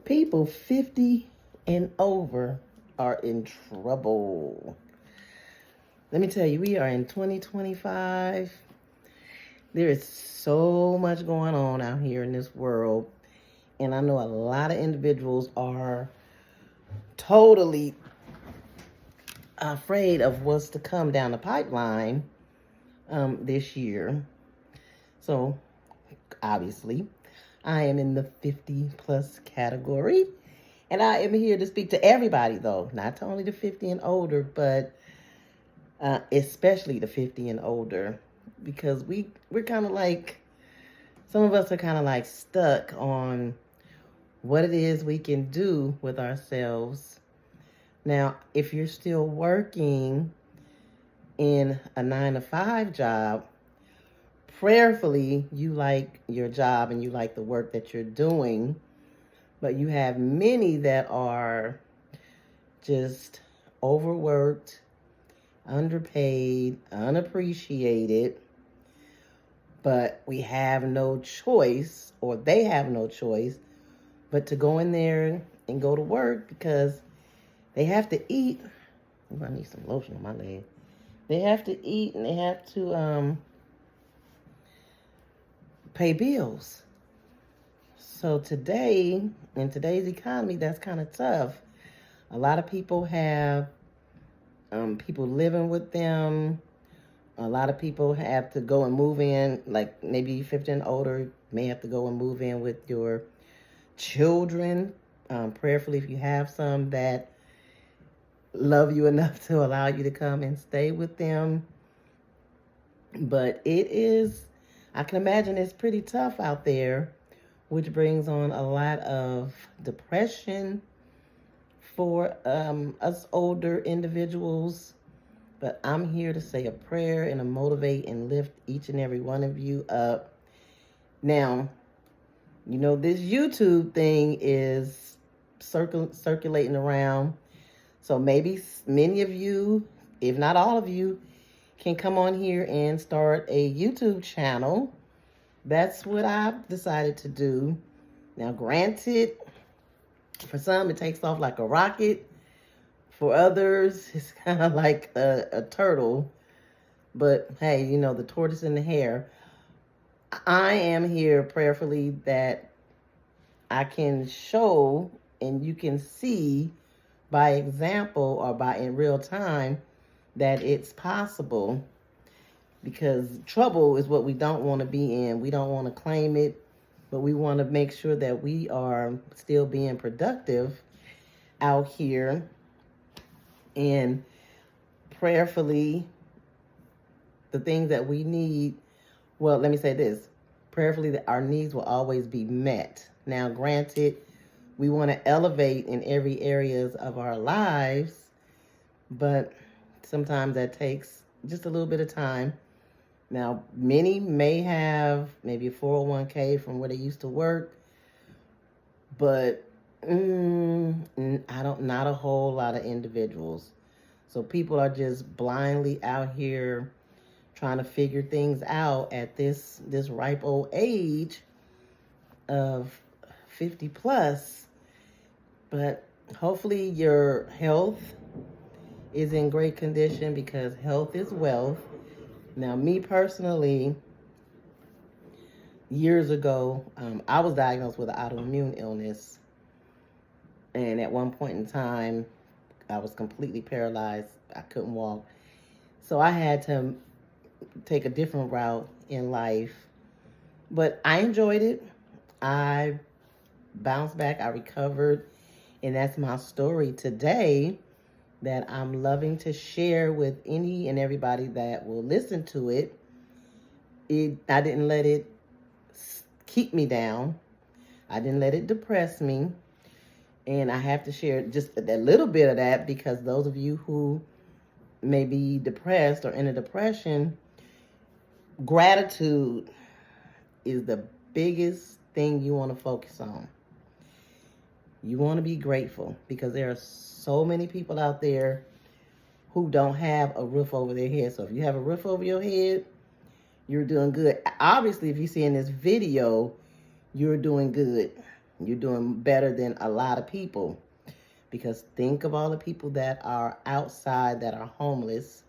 People 50 and over are in trouble. Let me tell you, we are in 2025. There is so much going on out here in this world. And I know a lot of individuals are totally afraid of what's to come down the pipeline this year. So, obviously, I am in the 50 plus category. And I am here to speak to everybody, though, not only the 50 and older, but especially the 50 and older, because we're kind of like, some of us are kind of like stuck on what it is we can do with ourselves. Now, if you're still working in a 9 to 5 job, prayerfully you like your job and you like the work that you're doing, but you have many that are just overworked, underpaid, unappreciated, but we have no choice, or they have no choice, but to go in there and go to work because they have to eat. I need some lotion on my leg. They have to eat and they have to pay bills. So today, in today's economy, that's kind of tough. A lot of people have people living with them. A lot of people have to go and move in, like maybe 50 and older, may have to go and move in with your children. Prayerfully, if you have some that love you enough to allow you to come and stay with them. But it is, I can imagine it's pretty tough out there, which brings on a lot of depression for us older individuals. But I'm here to say a prayer and to motivate and lift each and every one of you up. Now, you know, this YouTube thing is circulating around. So maybe many of you, if not all of you, can come on here and start a YouTube channel. That's what I've decided to do. Now, granted, for some, it takes off like a rocket. For others, it's kind of like a turtle. But hey, you know, the tortoise and the hare. I am here prayerfully that I can show and you can see by example or by in real time that it's possible, because trouble is what we don't want to be in. We don't want to claim it, but we want to make sure that we are still being productive out here. And prayerfully, the things that we need, well, let me say this, prayerfully that our needs will always be met. Now, granted, we want to elevate in every areas of our lives, but sometimes that takes just a little bit of time. Now, many may have maybe a 401k from where they used to work, but not a whole lot of individuals. So people are just blindly out here trying to figure things out at this ripe old age of 50 plus. But hopefully your health is in great condition, because health is wealth. Now, me personally, years ago, I was diagnosed with an autoimmune illness. And at one point in time, I was completely paralyzed. I couldn't walk. So I had to take a different route in life. But I enjoyed it. I bounced back. I recovered. And that's my story today that I'm loving to share with any and everybody that will listen to it. I didn't let it keep me down. I didn't let it depress me. And I have to share just a little bit of that, because those of you who may be depressed or in a depression, gratitude is the biggest thing you want to focus on. You want to be grateful, because there are so many people out there who don't have a roof over their head. So if you have a roof over your head, you're doing good. Obviously, if you see in this video, you're doing good. You're doing better than a lot of people. Because think of all the people that are outside that are homeless.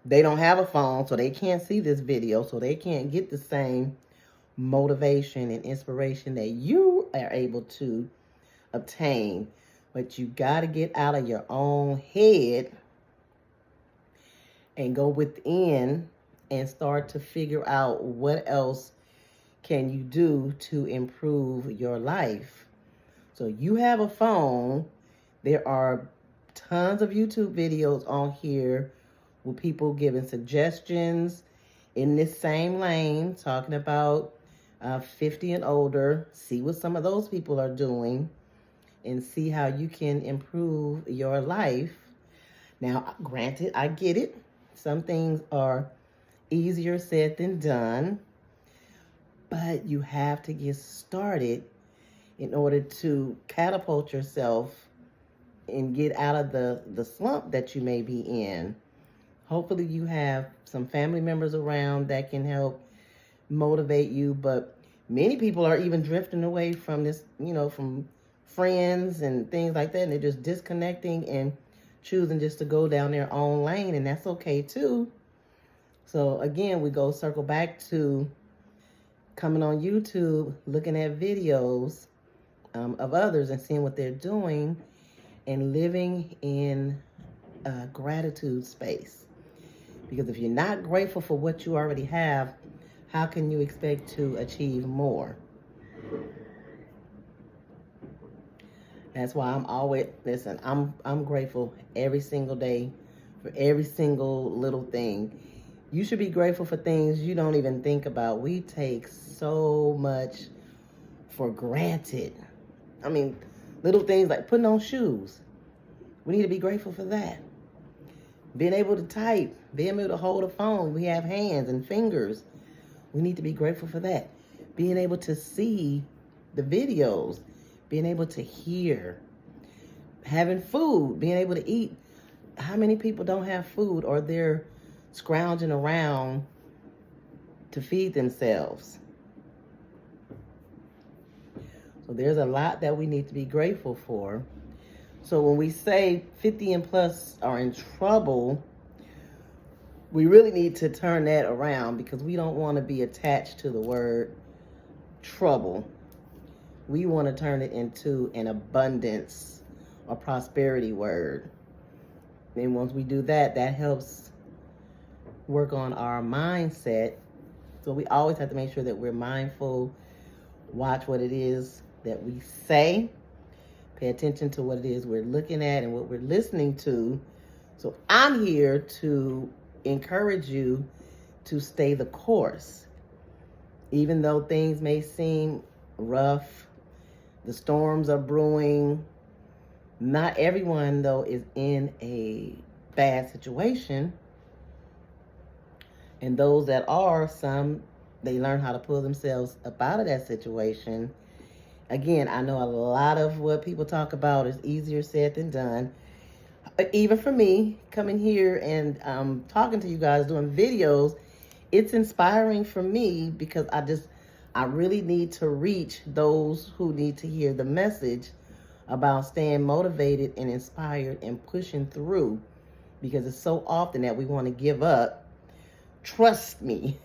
They don't have a phone, so they can't see this video, so they can't get the same motivation and inspiration that you are able to obtain. But you got to get out of your own head and go within and start to figure out what else can you do to improve your life. So you have a phone. There are tons of YouTube videos on here with people giving suggestions in this same lane, talking about 50 and older. See what some of those people are doing and see how you can improve your life. Now, granted, I get it. Some things are easier said than done, but you have to get started in order to catapult yourself and get out of the slump that you may be in. Hopefully you have some family members around that can help motivate you, but many people are even drifting away from this, from friends and things like that, and they're just disconnecting and choosing just to go down their own lane, and that's okay too. So again, we go circle back to coming on YouTube, looking at videos of others and seeing what they're doing and living in a gratitude space. Because if you're not grateful for what you already have, how can you expect to achieve more? That's why I'm always, listen, I'm grateful every single day for every single little thing. You should be grateful for things you don't even think about. We take so much for granted. I mean, little things like putting on shoes. We need to be grateful for that. Being able to type, being able to hold a phone. We have hands and fingers. We need to be grateful for that. Being able to see the videos, being able to hear, having food, being able to eat. How many people don't have food or they're scrounging around to feed themselves? So there's a lot that we need to be grateful for. So when we say 50 and plus are in trouble, we really need to turn that around because we don't want to be attached to the word trouble. We want to turn it into an abundance or prosperity word. And once we do that, that helps work on our mindset. So we always have to make sure that we're mindful, watch what it is that we say, pay attention to what it is we're looking at and what we're listening to. So I'm here to encourage you to stay the course. Even though things may seem rough, the storms are brewing, not everyone, though, is in a bad situation. And those that are, some, they learn how to pull themselves up out of that situation. Again, I know a lot of what people talk about is easier said than done. Even for me, coming here and talking to you guys, doing videos, it's inspiring for me because I really need to reach those who need to hear the message about staying motivated and inspired and pushing through, because it's so often that we want to give up. Trust me,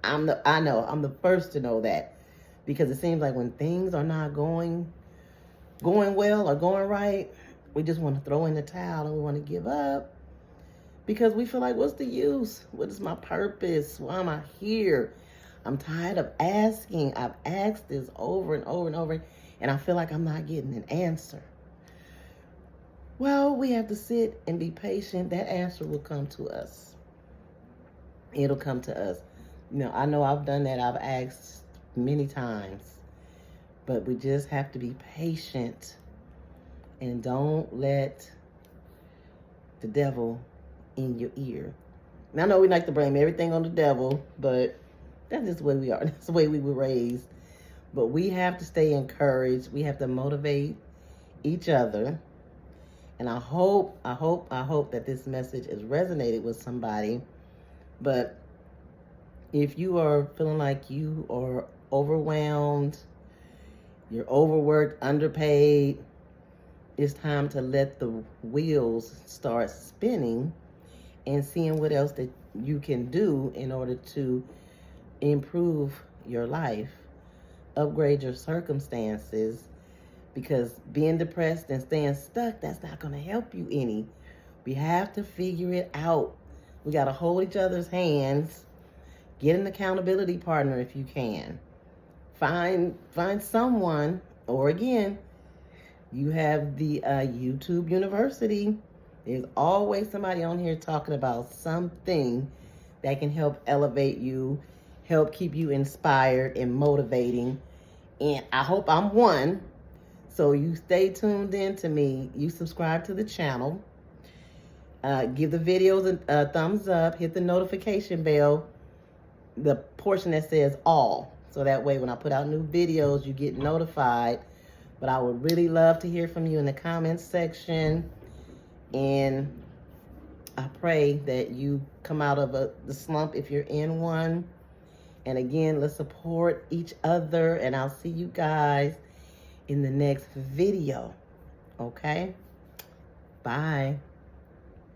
I'm the first to know that, because it seems like when things are not going well or going right, we just want to throw in the towel and we want to give up because we feel like, what's the use? What is my purpose? Why am I here? I'm tired of asking. I've asked this over and over and over, and I feel like I'm not getting an answer. Well, we have to sit and be patient. That answer will come to us. It'll come to us. I know I've done that. I've asked many times, but we just have to be patient and don't let the devil in your ear. Now, I know we like to blame everything on the devil, but that's just the way we are. That's the way we were raised. But we have to stay encouraged. We have to motivate each other. And I hope that this message has resonated with somebody. But if you are feeling like you are overwhelmed, you're overworked, underpaid, it's time to let the wheels start spinning and seeing what else that you can do in order to improve your life, upgrade your circumstances, because being depressed and staying stuck, that's not going to help you any. We have to figure it out. We got to hold each other's hands. Get an accountability partner if you can. Find someone, or again, you have the YouTube University. There's always somebody on here talking about something that can help elevate you, help keep you inspired and motivating. And I hope I'm one. So you stay tuned in to me. You subscribe to the channel. Give the videos a thumbs up. Hit the notification bell, the portion that says all. So that way when I put out new videos, you get notified. But I would really love to hear from you in the comments section. And I pray that you come out of the slump if you're in one. And again, let's support each other. And I'll see you guys in the next video. Okay? Bye.